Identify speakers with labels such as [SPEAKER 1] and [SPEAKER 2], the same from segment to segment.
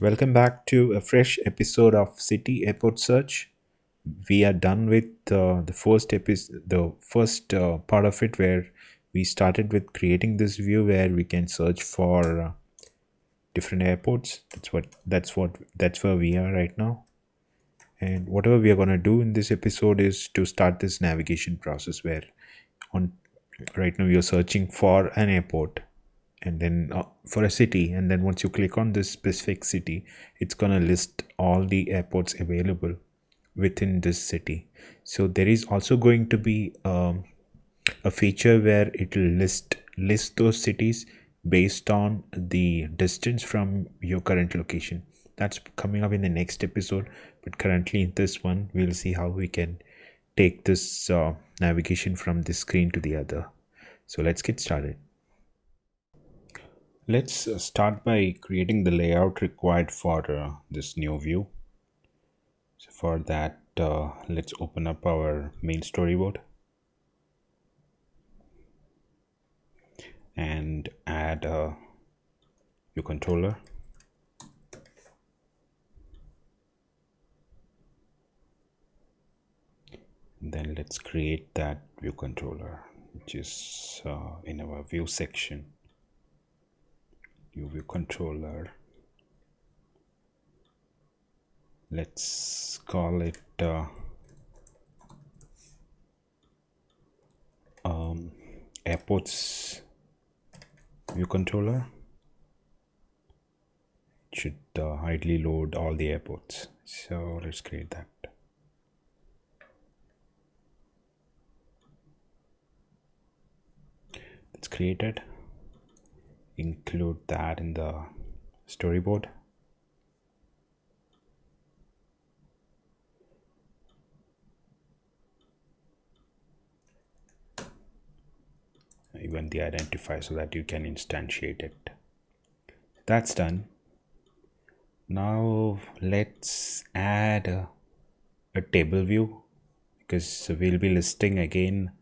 [SPEAKER 1] Welcome back to a fresh episode of City Airport Search. We are done with the first episode, the first part of it, where we started with creating this view where we can search for different airports. That's where we are right now. And whatever we are going to do in this episode is to start this navigation process where on right now you're searching for an airport and then for a city, and then once you click on this specific city, it's going to list all the airports available within this city. So there is also going to be a feature where it will list those cities based on the distance from your current location. That's coming up in the next episode, but currently in this one we'll see how we can take this navigation from this screen to the other. So let's get started. Let's start by creating the layout required for this new view. So for that, let's open up our main storyboard and add a ViewController. And then let's create that ViewController, which is in our view section. New ViewController. Let's call it airports ViewController. It should ideally load all the airports. So let's create that. It's created. Include that in the storyboard. Even the identifier so that you can instantiate it. That's done. Now let's add a table view, because we'll be listing again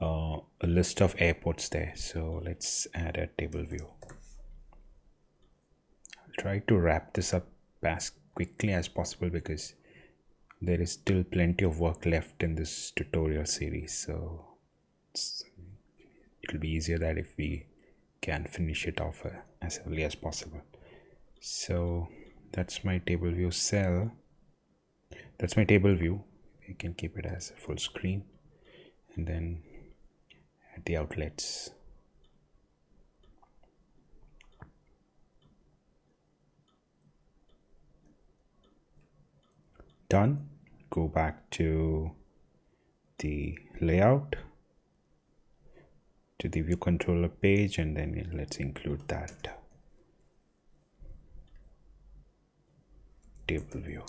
[SPEAKER 1] a list of airports there. So let's add a table view. I'll try to wrap this up as quickly as possible because there is still plenty of work left in this tutorial series. So it'll be easier that if we can finish it off as early as possible. So that's my table view cell. That's my table view. You can keep it as a full screen, and then add the outlets. Done. Go back to the layout, to the ViewController page, and then let's include that table view.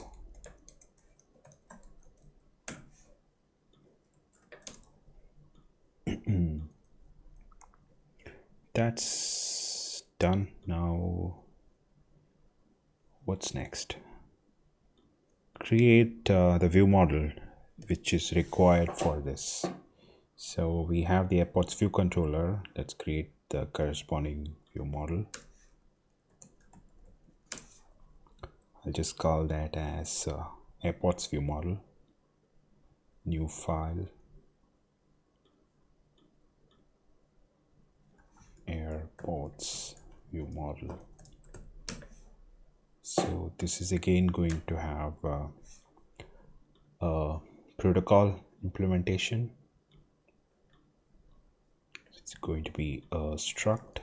[SPEAKER 1] That's done. Now what's next? Create the view model which is required for this. So we have the airports ViewController. Let's create the corresponding view model. I'll just call that as airports view model. New file. Airports view model. So this is again going to have a protocol implementation. It's going to be a struct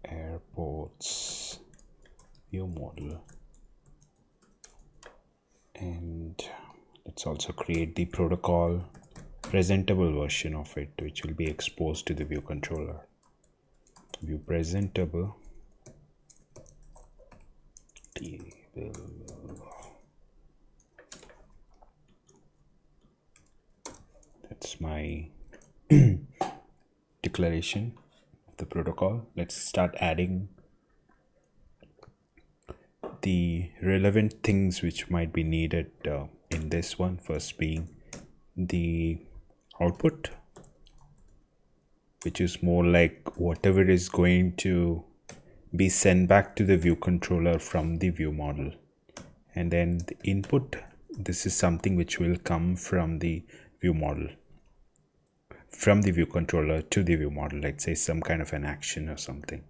[SPEAKER 1] airports view model, and let's also create the protocol presentable version of it, which will be exposed to the ViewController. View presentable table. That's my declaration of the protocol. Let's start adding the relevant things which might be needed in this one. First being the output, which is more like whatever is going to be sent back to the view controller from the view model. And then the input, this is something which will come from the view model, from the view controller to the view model, let's say some kind of an action or something.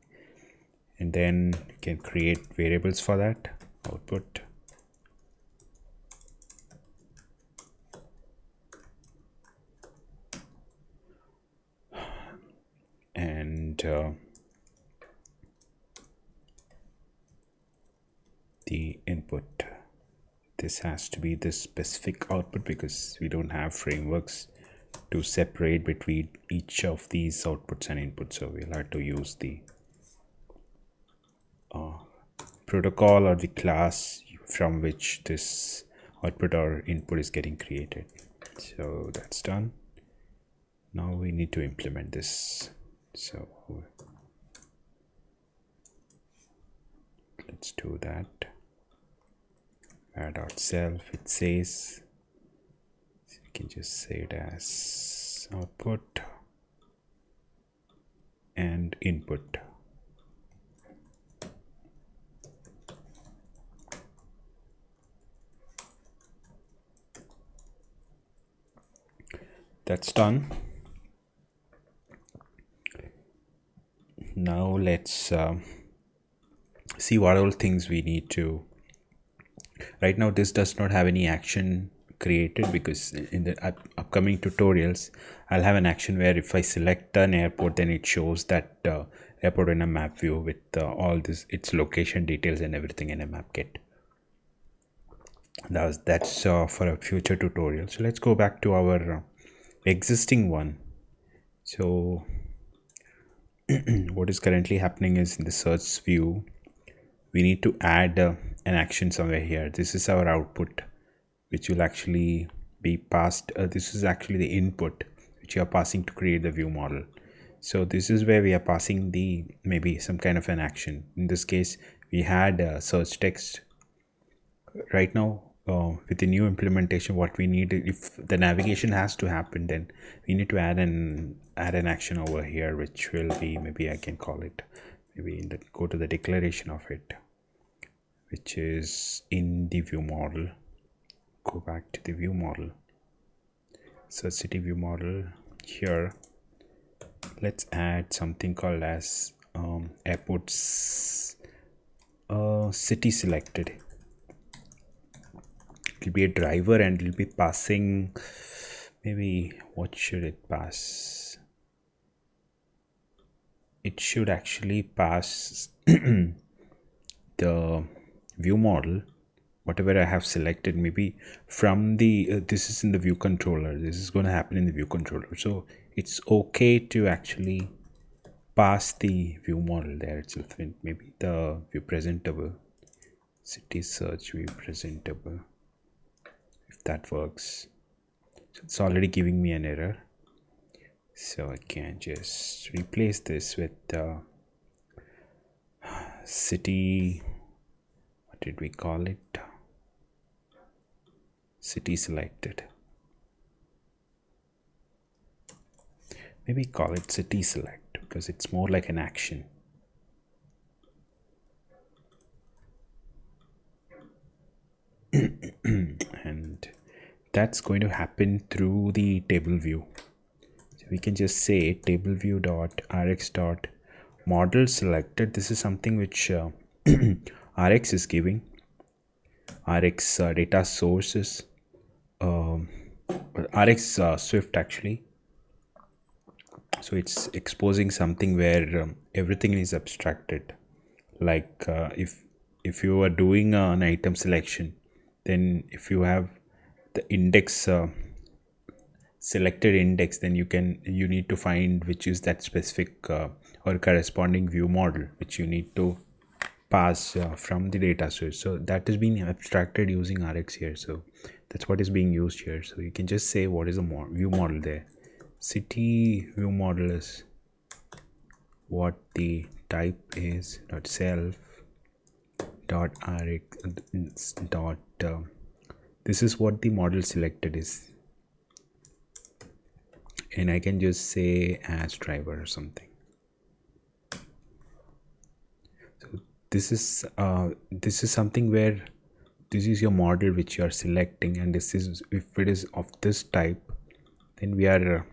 [SPEAKER 1] And then you can create variables for that. Output, and the input, this has to be this specific output because we don't have frameworks to separate between each of these outputs and inputs, so we'll have to use the protocol or the class from which this output or input is getting created. So that's done. Now we need to implement this. So let's do that. Self, it says, so you can just say it as output and input. That's done. Now let's see what all things we need to. Right now this does not have any action created because in the upcoming tutorials I'll have an action where if I select an airport, then it shows that airport in a map view with all this, its location details and everything in a MapKit. That's for a future tutorial. So let's go back to our existing one. So what is currently happening is in the search view, we need to add an action somewhere here. This is our output, which will actually be passed. This is actually the input which you are passing to create the view model. So this is where we are passing the maybe some kind of an action. In this case, we had search text. Right now, with the new implementation, what we need, if the navigation has to happen, then we need to add an action over here, which will be, maybe I can call it, maybe go to the declaration of it, which is in the view model. Go back to the view model, search city view model. Here let's add something called as airports city selected. It will be a driver and it will be passing, maybe what should it pass? It should actually pass the view model, whatever I have selected, maybe from the this is in the view controller. This is going to happen in the view controller, so it's okay to actually pass the view model there itself. Maybe the view presentable, city search view presentable, if that works. So it's already giving me an error, so I can just replace this with city, what did we call it, city selected. Maybe call it city select because it's more like an action. And that's going to happen through the table view. So we can just say tableview.rx.model selected. This is something which Rx is giving. Rx data sources, RxSwift actually. So it's exposing something where everything is abstracted. Like if you are doing an item selection, then if you have the index selected index, then you need to find which is that specific or corresponding view model which you need to pass from the data source. So that is being abstracted using Rx here. So that's what is being used here. So you can just say what is a view model there. City view model is what the type is .self .rx this is what the model selected is, and I can just say as driver or something. this is something where this is your model which you are selecting, and this is, if it is of this type, then we are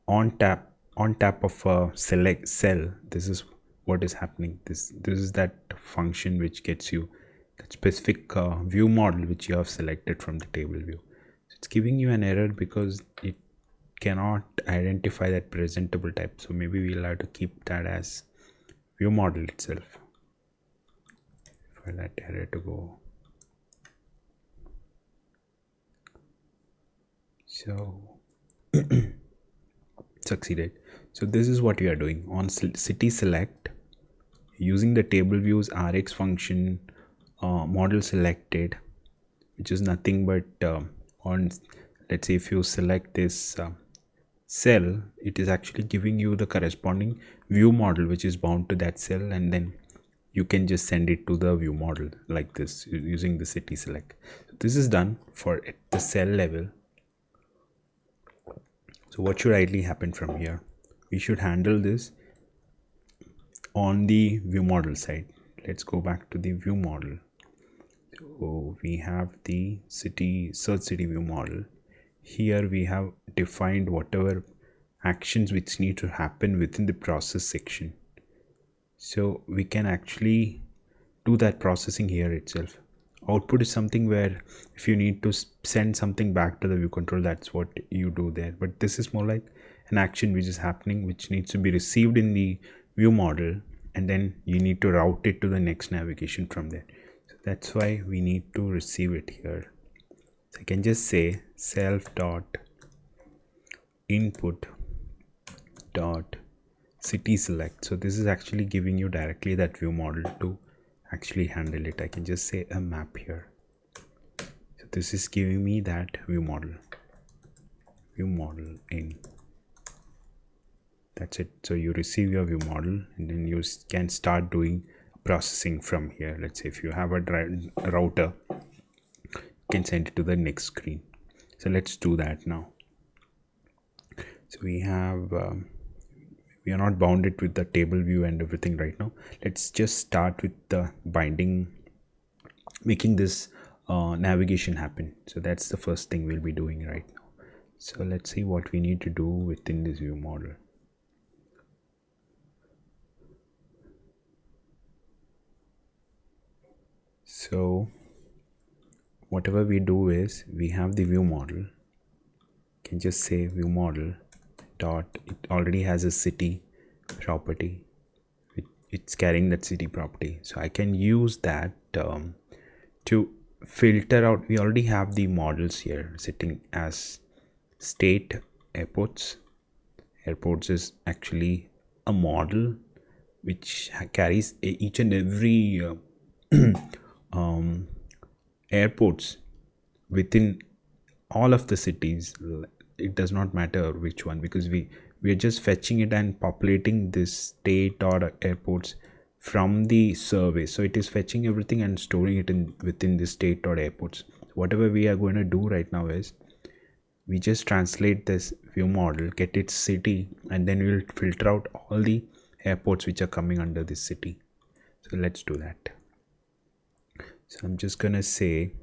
[SPEAKER 1] on tap of a select cell. This is what is happening. This is that function which gets you that specific view model which you have selected from the table view. So it's giving you an error because it cannot identify that presentable type. So maybe we'll have to keep that as view model itself for that error to go. So succeeded. So this is what we are doing on city select, using the table views Rx function, model selected, which is nothing but on, let's say if you select this cell, it is actually giving you the corresponding view model which is bound to that cell, and then you can just send it to the view model like this using the city select. So this is done for at the cell level. So what should ideally happen from here? We should handle this on the view model side. Let's go back to the view model. So we have the search city view model. Here we have defined whatever actions which need to happen within the process section. So we can actually do that processing here itself. Output is something where if you need to send something back to the view control, that's what you do there. But this is more like an action which is happening, which needs to be received in the view model, and then you need to route it to the next navigation from there. So that's why we need to receive it here. So I can just say self dot input dot city select. So this is actually giving you directly that view model to actually handle it. I can just say a map here. So this is giving me that view model in. That's it. So you receive your view model, and then you can start doing processing from here. Let's say if you have a router, you can send it to the next screen. So let's do that now. So we have we are not bounded with the table view and everything right now. Let's just start with the binding, making this navigation happen. So that's the first thing we'll be doing right now. So let's see what we need to do within this view model. So whatever we do is, we have the view model. You can just say view model dot, it already has a city property. It's carrying that city property. So I can use that to filter out. We already have the models here sitting as state airports. Airports is actually a model which carries each and every airports within all of the cities. It does not matter which one, because we are just fetching it and populating this state or airports from the survey. So it is fetching everything and storing it within the state or airports. Whatever we are going to do right now is, we just translate this view model, get its city, and then we will filter out all the airports which are coming under this city. So let's do that. So I'm just gonna say,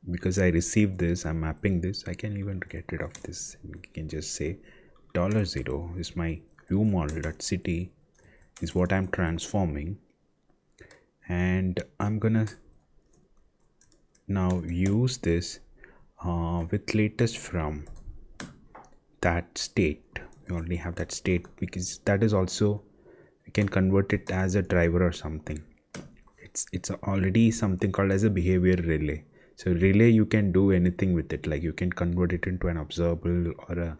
[SPEAKER 1] because I received this, I'm mapping this. I can even get rid of this. You can just say $0 is my view model.city is what I'm transforming, and I'm gonna now use this with latest from that state. We already have that state, because that is also, we can convert it as a driver or something. It's already something called as a behavior relay. So relay, you can do anything with it, like you can convert it into an observable or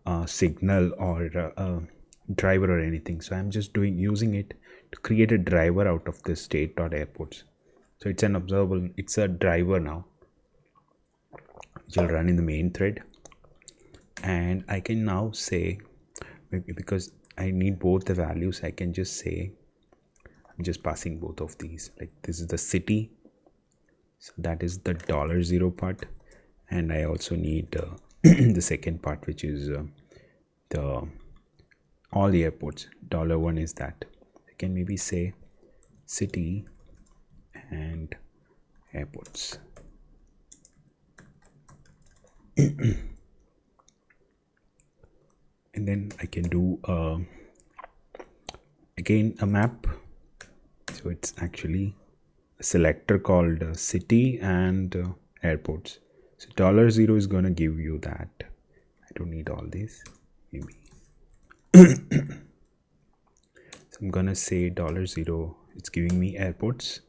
[SPEAKER 1] a signal or a driver or anything. So I'm just using it to create a driver out of the state or airports. So it's an observable, it's a driver now, which will run in the main thread. And I can now say, because I need both the values, I can just say, I'm just passing both of these. Like this is the city, so that is the $0 part, and I also need the second part, which is all the airports. $1 is that. I can maybe say city and airports. And then I can do again a map. So it's actually a selector called city and airports. So $0 is going to give you that. I don't need all these, maybe. So I'm going to say $0, it's giving me airports.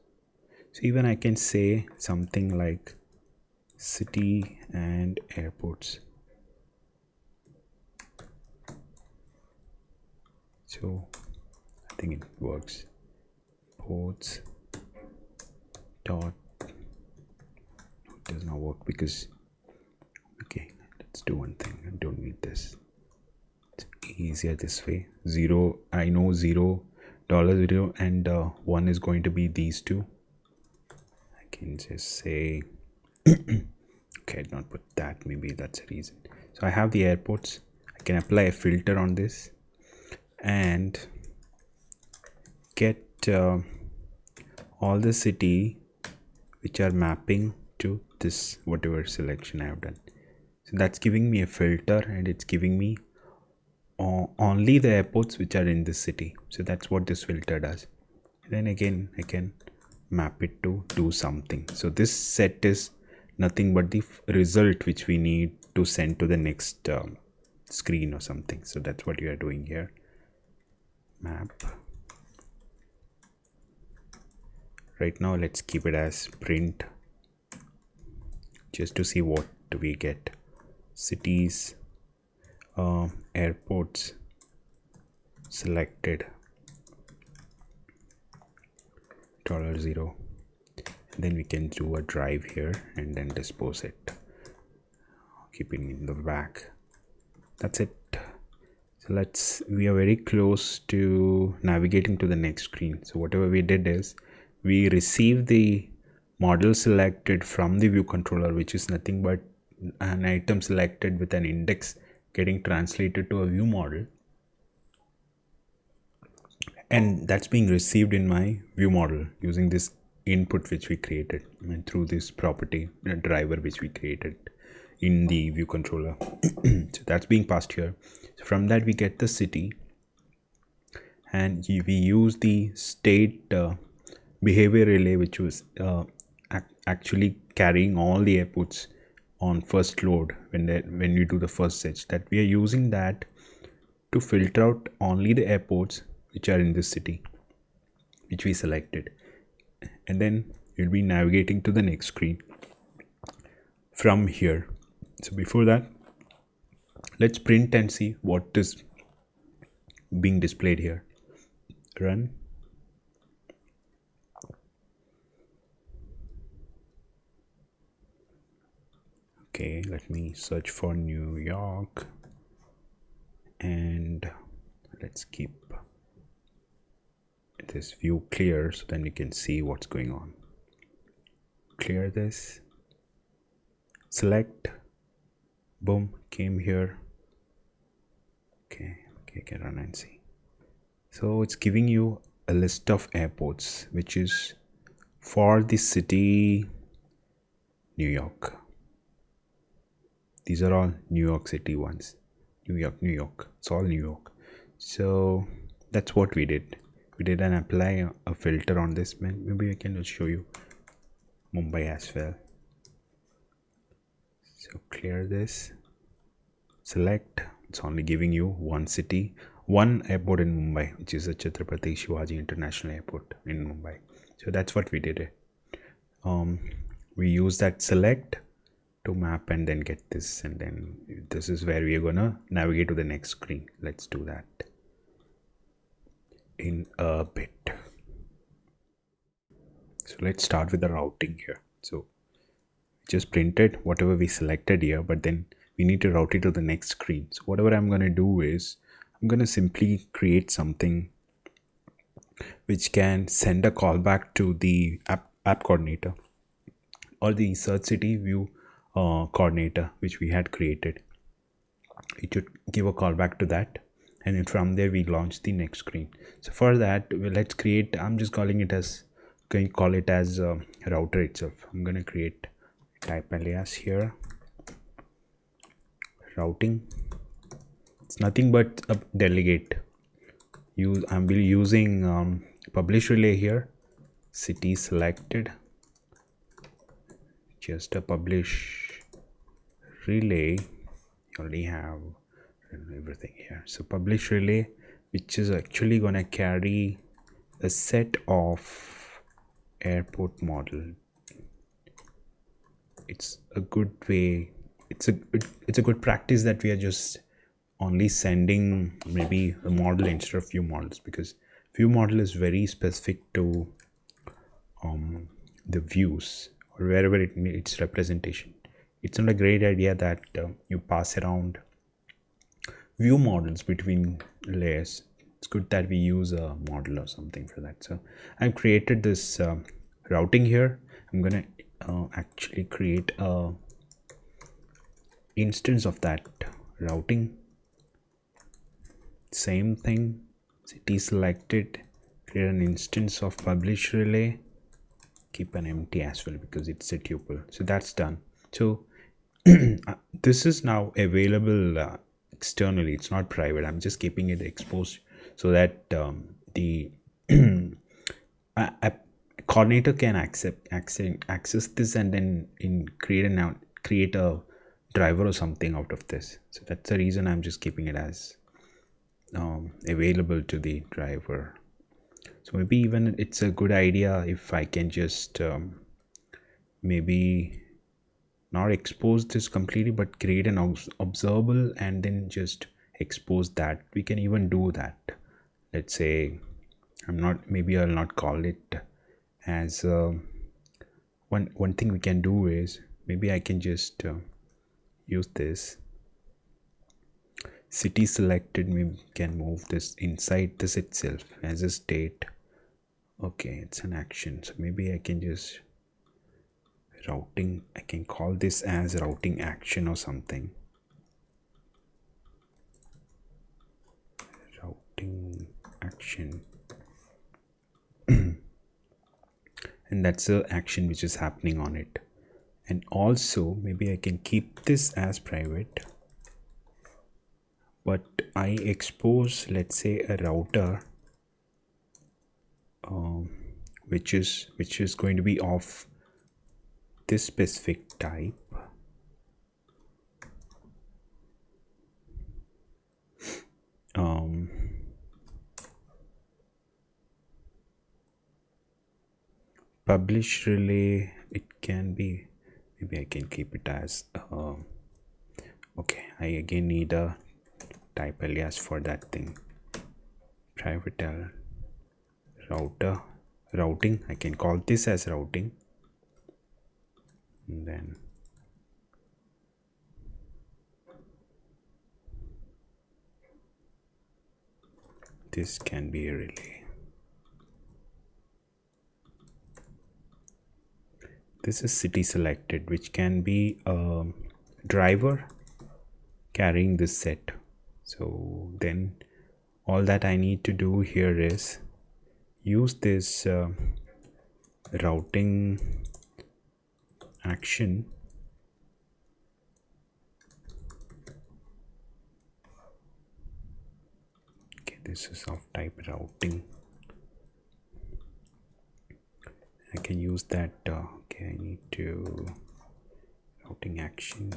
[SPEAKER 1] So even I can say something like city and airports. So I think it works. Ports dot, it does not work because, okay, let's do one thing. I don't need this. It's easier this way. Zero, I know $0 and 1 is going to be these two. I can just say okay, I did not put that, maybe that's a reason. So I have the airports. I can apply a filter on this and get all the city which are mapping to this whatever selection I have done. So that's giving me a filter, and it's giving me only the airports which are in this city. So that's what this filter does. Then again I can map it to do something. So this set is nothing but the result which we need to send to the next screen or something. So that's what you are doing here. Map. Right now let's keep it as print just to see what we get. Cities, airports selected, $0. Then we can do a drive here and then dispose it, keeping in the back. That's it. So we are very close to navigating to the next screen. So whatever we did is we received the model selected from the ViewController, which is nothing but an item selected with an index getting translated to a ViewModel, and that's being received in my ViewModel using this input which we created, and through this property driver which we created in the ViewController. So that's being passed here. So from that we get the city, and we use the state BehaviorRelay, which was actually carrying all the airports on first load when you do the first search. That we are using that to filter out only the airports which are in this city which we selected, and then you'll be navigating to the next screen from here. So before that, let's print and see what is being displayed here. Run. Okay, let me search for New York, and let's keep this view clear so then you can see what's going on. Clear this, select, boom, came here. Okay, I can run and see. So it's giving you a list of airports which is for the city New York. These are all New York City ones. New York. It's all New York. So that's what we did. We did an apply a filter on this. Maybe I can just show you Mumbai as well. So clear this. Select. It's only giving you one city, one airport in Mumbai, which is a Chhatrapati Shivaji International Airport in Mumbai. So that's what we did. We use that select to map and then get this, and then this is where we are gonna navigate to the next screen. Let's do that in a bit. So let's start with the routing here. So just printed whatever we selected here, but then we need to route it to the next screen. So whatever I'm going to do is I'm going to simply create something which can send a callback to the app coordinator or the search city view coordinator which we had created. It should give a callback to that, and then from there we launch the next screen. So for that, let's create, I'm just calling it as, going to call it as router itself. I'm going to create type alias here, routing. It's nothing but a delegate. I'm using PublishRelay here, city selected, just a publish relay. You already have everything here. So PublishRelay, which is actually gonna carry a set of airport model. It's a good way, it's a good practice that we are just only sending maybe a model instead of few models, because view model is very specific to the views or wherever it needs representation. It's not a great idea that you pass around view models between layers. It's good that we use a model or something for that. So I've created this routing here. I'm gonna actually create a instance of that routing. Same thing, city selected, create an instance of PublishRelay, keep an empty as well because it's a tuple. So that's done. So this is now available externally. It's not private. I'm just keeping it exposed so that the coordinator can access this and then create a driver or something out of this. So that's the reason I'm just keeping it as available to the driver. So maybe even it's a good idea if I can just maybe not expose this completely, but create an observable and then just expose that. We can even do that. Let's say I'll not call it as one thing we can do is maybe I can just use this city selected. We can move this inside this itself as a state. Okay, it's an action. So maybe I can just routing, I can call this as routing action or something. Routing action. And that's the action which is happening on it. And also maybe I can keep this as private, but I expose, let's say, a router which is going to be of this specific type. PublishRelay, it can be, maybe I can keep it as okay, I again need a type alias for that thing. Private routing, I can call this as routing, and then this can be a relay. This is city selected, which can be a driver carrying this set. So then all that I need to do here is use this routing action okay, this is of type routing. I can use that okay, I need to routing action.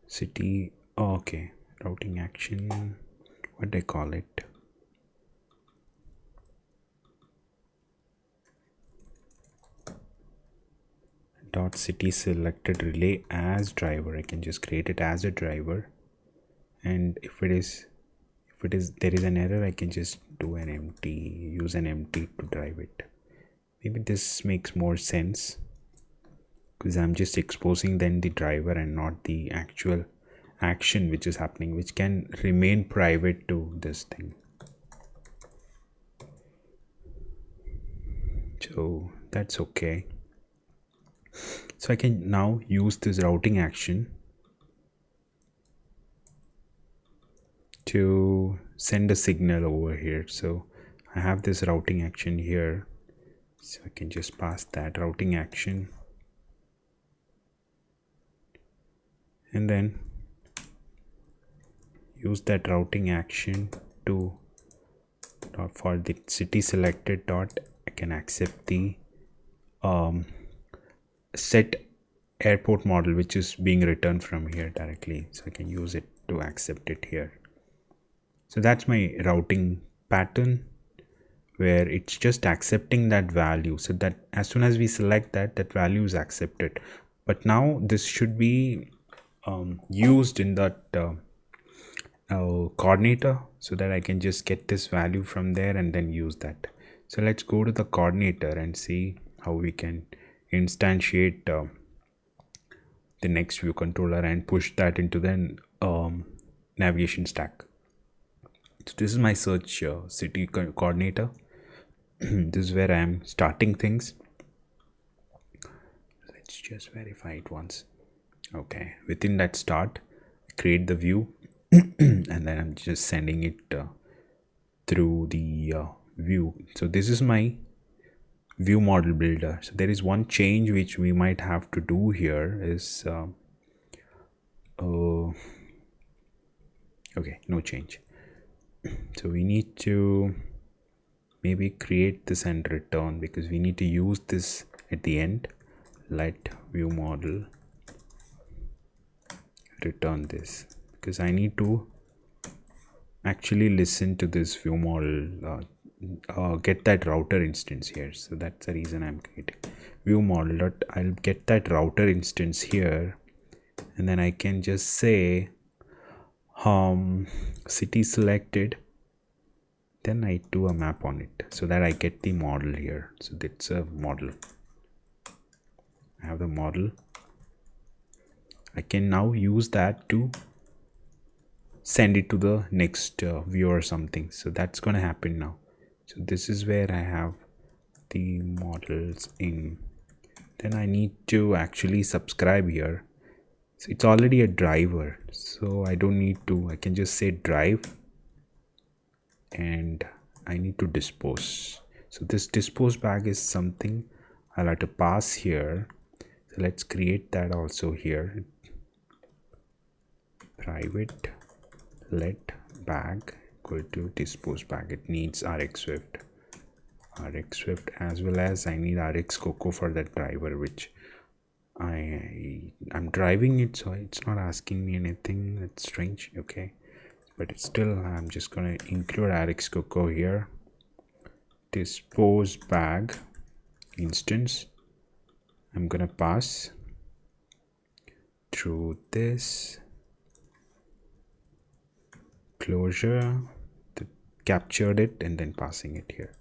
[SPEAKER 1] City, okay, routing action, what do I call it? Dot city selected relay as driver. I can just create it as a driver, and if there is an error, I can just do an empty, use an empty to drive it. Maybe this makes more sense because I'm just exposing then the driver and not the actual action which is happening, which can remain private to this thing. So that's okay. So I can now use this routing action to send a signal over here. So I have this routing action here, so I can just pass that routing action, and then use that routing action to for the city selected dot. I can accept the set airport model which is being returned from here directly, so I can use it to accept it here. So that's my routing pattern, where it's just accepting that value, so that as soon as we select that, that value is accepted. But now this should be used in that coordinator, so that I can just get this value from there and then use that. So let's go to the coordinator and see how we can instantiate the next view controller and push that into the navigation stack. So this is my search city coordinator. This is where I am starting things. Let's just verify it once. Okay, within that start, create the view and then I'm just sending it through the view. So this is my view model builder. So there is one change which we might have to do here is okay, no change. So we need to maybe create this and return, because we need to use this at the end. Let view model return this, because I need to actually listen to this view model, get that router instance here. So that's the reason I'm creating view model dot. I'll get that router instance here, and then I can just say city selected, then I do a map on it, so that I get the model here. So that's a model. I have the model. I can now use that to send it to the next view or something. So that's going to happen now. So this is where I have the models in. Then I need to actually subscribe here. So it's already a driver, so I don't need to. I can just say drive, and I need to dispose. So this dispose bag is something I'll have to pass here. So let's create that also here. Private let bag equal to dispose bag. It needs RxSwift as well as I need RxCoco for that driver, which I'm driving it, so it's not asking me anything. That's strange. Okay, but it's still, I'm just gonna include RxCoco here. Dispose bag instance, I'm gonna pass through this closure, captured it, and then passing it here.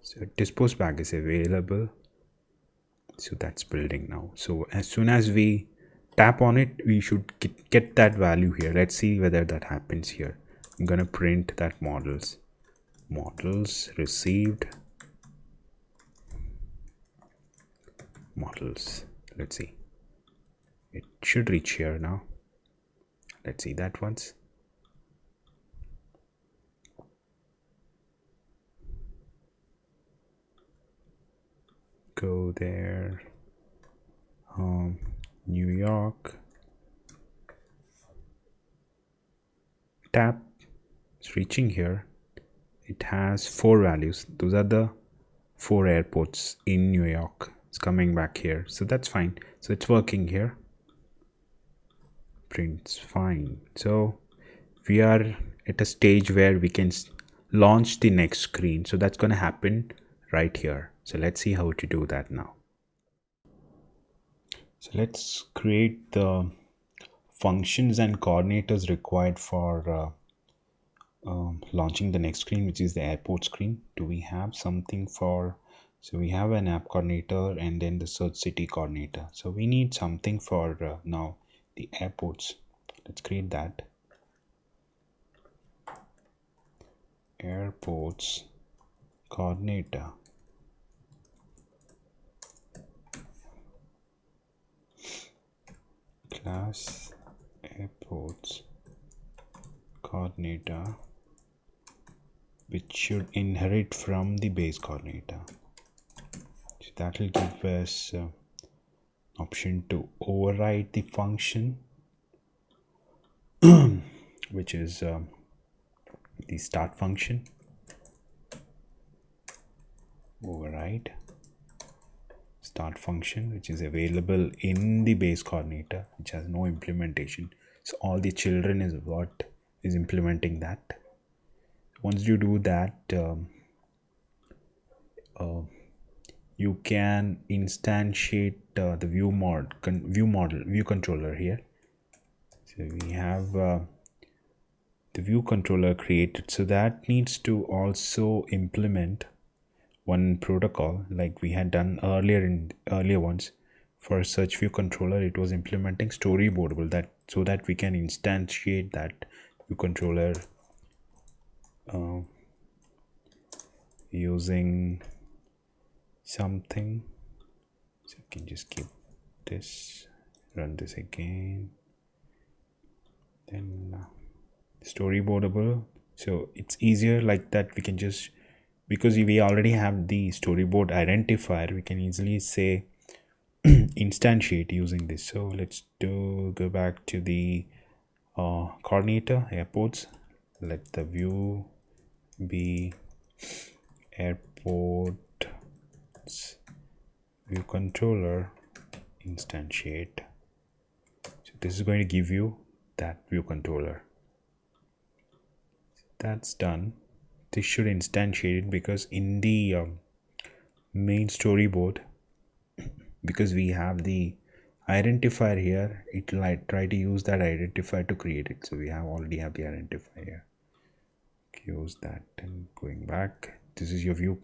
[SPEAKER 1] So dispose bag is available, so that's building now. So as soon as we tap on it, we should get that value here. Let's see whether that happens here. I'm gonna print that models received models. Let's see, it should reach here now. Let's see that once. Go there, New York, tap, it's reaching here. It has 4 values. Those are the 4 airports in New York. It's coming back here, so that's fine. So it's working here. Prints fine. So we are at a stage where we can launch the next screen. So that's going to happen right here. So let's see how to do that now. So let's create the functions and coordinators required for launching the next screen, which is the airport screen. Do we have something for? So we have an app coordinator and then the search city coordinator. So we need something for now the airports. let's create that. Airports coordinator. Class airports coordinator, which should inherit from the base coordinator. So that will give us option to override the function which is the start function. Override start function, which is available in the base coordinator, which has no implementation. So all the children is what is implementing that. Once you do that, you can instantiate the ViewController here. So we have the ViewController created. So that needs to also implement one protocol like we had done earlier in earlier ones. For search ViewController, it was implementing storyboardable, that so that we can instantiate that ViewController using something. So you can just keep this, run this again, then storyboardable. So it's easier like that. We can just, because we already have the storyboard identifier, we can easily say instantiate using this. So let's go back to the coordinator, airports. Let the view be airports ViewController instantiate. So this is going to give you that ViewController. That's done. This should instantiate it, because in the main storyboard, because we have the identifier here, it will try to use that identifier to create it. So we already have the identifier here. Use that, and going back, this is your view.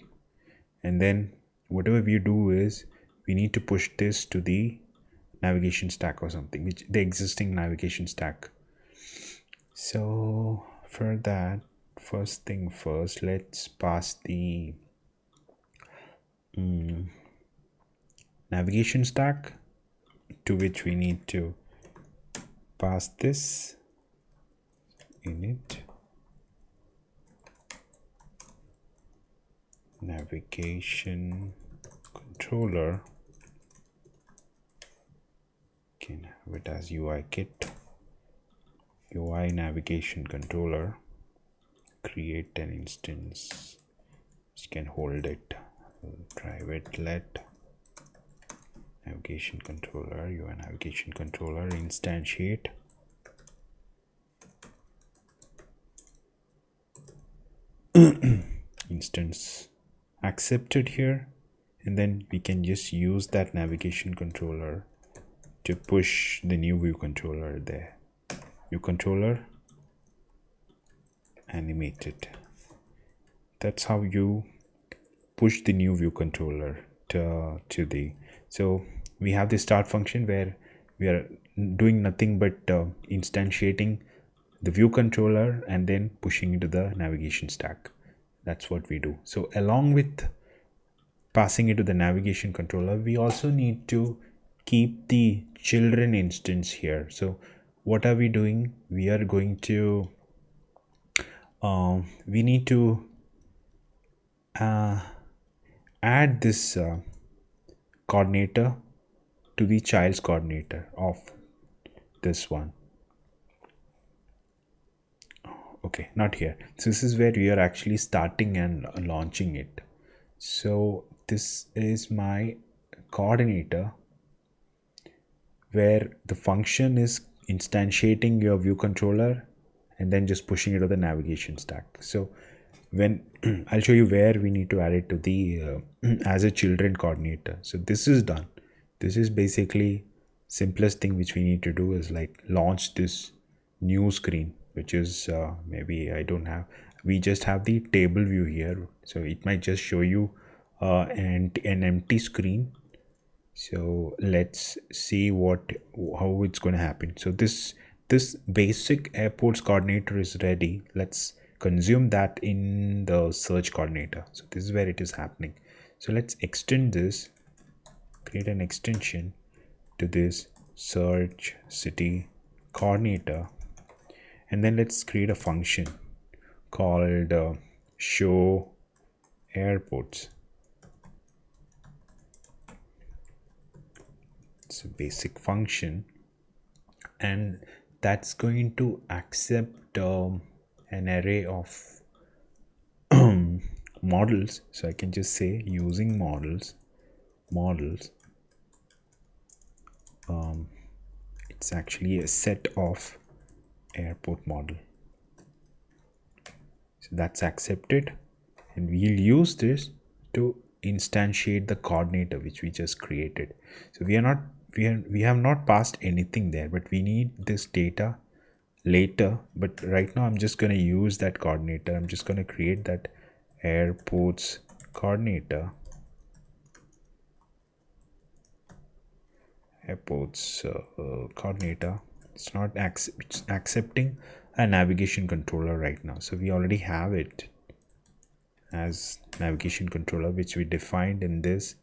[SPEAKER 1] And then whatever we do is we need to push this to the navigation stack or something, which the existing navigation stack. So for that, first thing first, let's pass the navigation stack, to which we need to pass this init navigation controller. Can have it as UIKit, UI navigation controller. Create an instance which can hold it. Private let navigation controller, UI navigation controller, instantiate. Instance accepted here, and then we can just use that navigation controller to push the new ViewController there. ViewController animated. That's how you push the new ViewController to the. So we have the start function where we are doing nothing but instantiating the ViewController and then pushing into the navigation stack. That's what we do. So along with passing it to the navigation controller, we also need to keep the children instance here. So what are we doing? We are going to we need to add this coordinator to the child's coordinator of this one. Okay, not here. So this is where we are actually starting and launching it. So this is my coordinator, where the function is instantiating your ViewController and then just pushing it to the navigation stack. So when I'll show you where we need to add it to the as a children coordinator. So this is done. This is basically simplest thing which we need to do is like launch this new screen, which is maybe I don't have, we just have the table view here, so it might just show you an empty screen. So let's see how it's going to happen. So this this basic airports coordinator is ready. Let's consume that in the search coordinator. So this is where it is happening. So let's extend this, create an extension to this search city coordinator, and then let's create a function called show airports. It's a basic function, and that's going to accept an array of models. So I can just say using models it's actually a set of airport model. So that's accepted, and we'll use this to instantiate the coordinator which we just created. So we have not passed anything there, but we need this data later. But right now I'm just going to use that coordinator. I'm just going to create that airports coordinator, coordinator. It's not it's accepting a navigation controller right now. So we already have it as navigation controller, which we defined in this,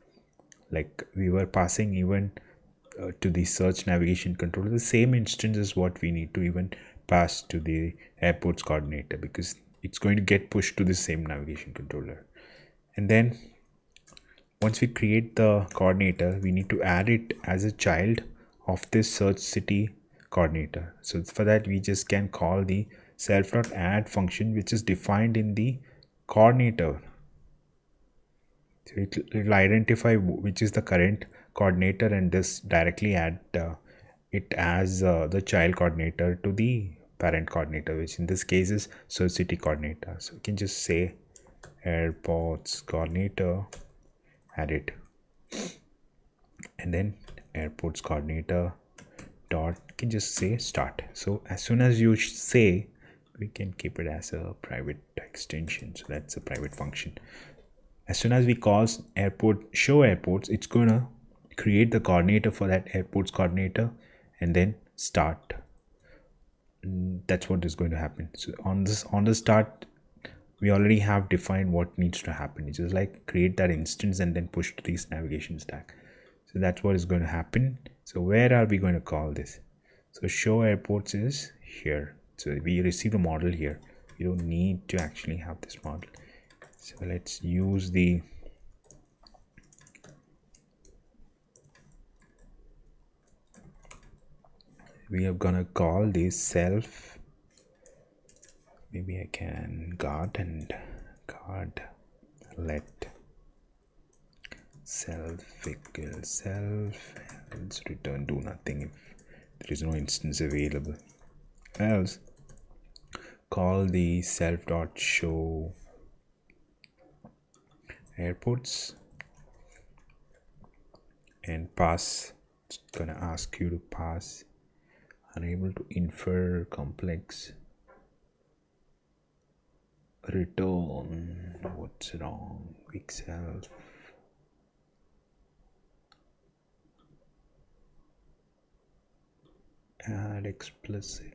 [SPEAKER 1] like we were passing even to the search navigation controller. The same instance is what we need to even pass to the airports coordinator, because it's going to get pushed to the same navigation controller. And then once we create the coordinator, we need to add it as a child of this search city coordinator. So for that, we just can call the self.add function, which is defined in the coordinator. So it will identify which is the current coordinator, and this directly add it as the child coordinator to the parent coordinator, which in this case is search city coordinator. So we can just say airports coordinator, add it, and then airports coordinator dot, can just say start. So as soon as you say, we can keep it as a private extension. So that's a private function. As soon as we call show airports, it's gonna create the coordinator for that airports coordinator and then start. That's what is going to happen. So on the start, we already have defined what needs to happen. It's just like create that instance and then push to this navigation stack. So that's what is going to happen. So where are we going to call this? So show airports is here. So we receive the model here. We don't need to actually have this model. So let's use the we are gonna call this self. Maybe I can guard let self equals self. Let's return do nothing if there is no instance available. Else call the self dot show airports and pass. It's gonna ask you to pass unable to infer complex return. What's wrong? Weak self. Add explicit.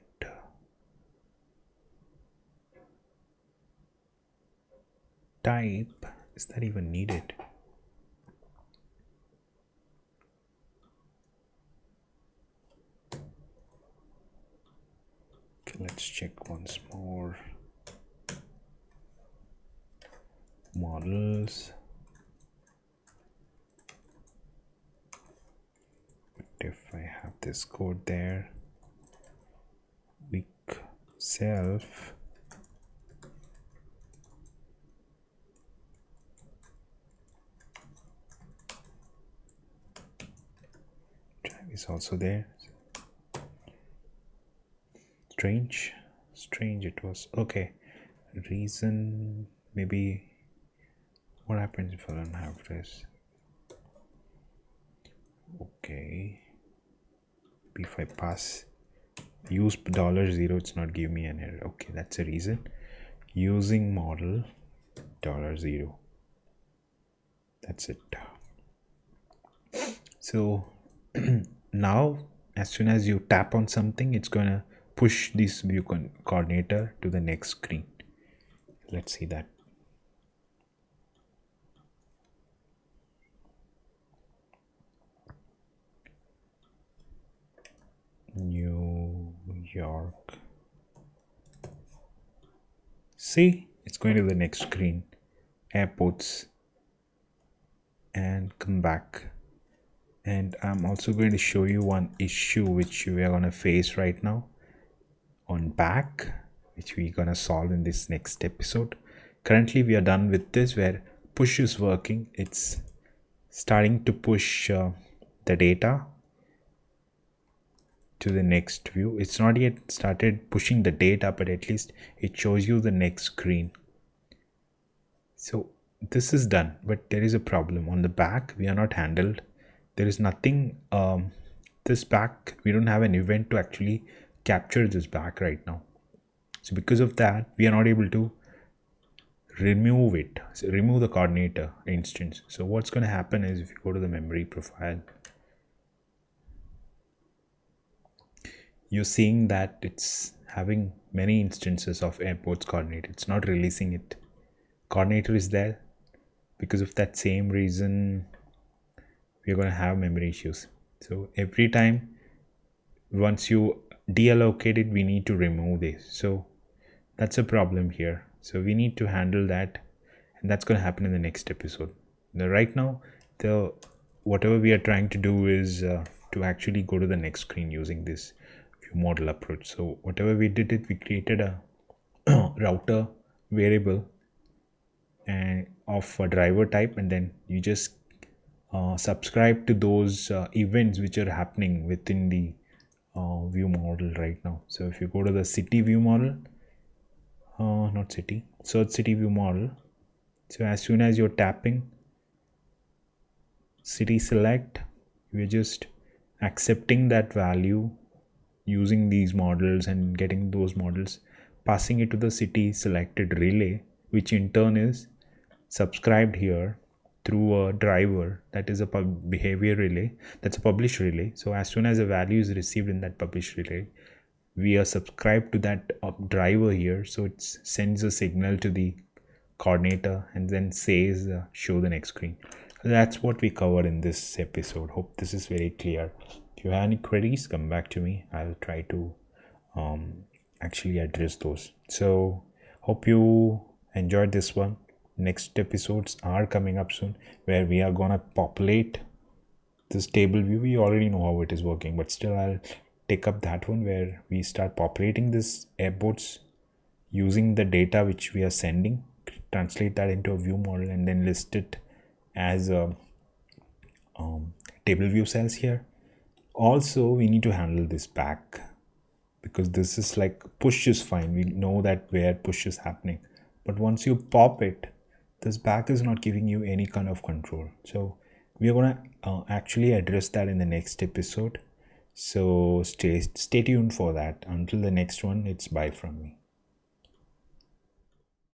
[SPEAKER 1] Type. Is that even needed? Okay, let's check once more. Models. If I have this code there, weak self, drive is also there. Strange it was. Okay, reason, maybe what happens if I don't have this? Okay, if I pass use $0, it's not giving me an error. Okay, that's a reason. Using model $0, that's it. So now as soon as you tap on something, it's gonna push this view coordinator to the next screen. Let's see that. New York. See, it's going to the next screen. Airports. And come back. And I'm also going to show you one issue which we are going to face right now on back, which we're going to solve in this next episode. Currently we are done with this where push is working. It's starting to push the data to the next view. It's not yet started pushing the data, but at least it shows you the next screen. So this is done, but there is a problem on the back. We are not handled. There is nothing this back, we don't have an event to actually capture this back right now. So because of that, we are not able to remove it. So remove the coordinator instance. So what's going to happen is if you go to the memory profile, you're seeing that it's having many instances of airports coordinator. It's not releasing it. Coordinator is there. Because of that same reason, we're going to have memory issues. So every time once you deallocate it, we need to remove this. So that's a problem here. So we need to handle that, and that's going to happen in the next episode. Now, right now, whatever we are trying to do is to actually go to the next screen using this ViewModel approach. So whatever we did, we created a router variable and of a driver type, and then you just subscribe to those events which are happening within the view model right now. So if you go to the city view model, not city, search city view model. So as soon as you're tapping city select, we're just accepting that value using these models and getting those models, passing it to the city selected relay, which in turn is subscribed here through a driver that is a behavior relay, that's a publish relay. So as soon as a value is received in that publish relay, we are subscribed to that driver here. So it sends a signal to the coordinator and then says show the next screen. That's what we covered in this episode. Hope this is very clear. If you have any queries, come back to me. I'll try to actually address those. So hope you enjoyed this one. Next episodes are coming up soon where we are gonna populate this table view. We already know how it is working, but still I'll take up that one where we start populating this airports using the data which we are sending, translate that into a view model, and then list it as a table view cells here. Also, we need to handle this back because this is like push is fine. We know that where push is happening, but once you pop it, this back is not giving you any kind of control. So we are going to actually address that in the next episode. So stay tuned for that. Until the next one, it's bye from me.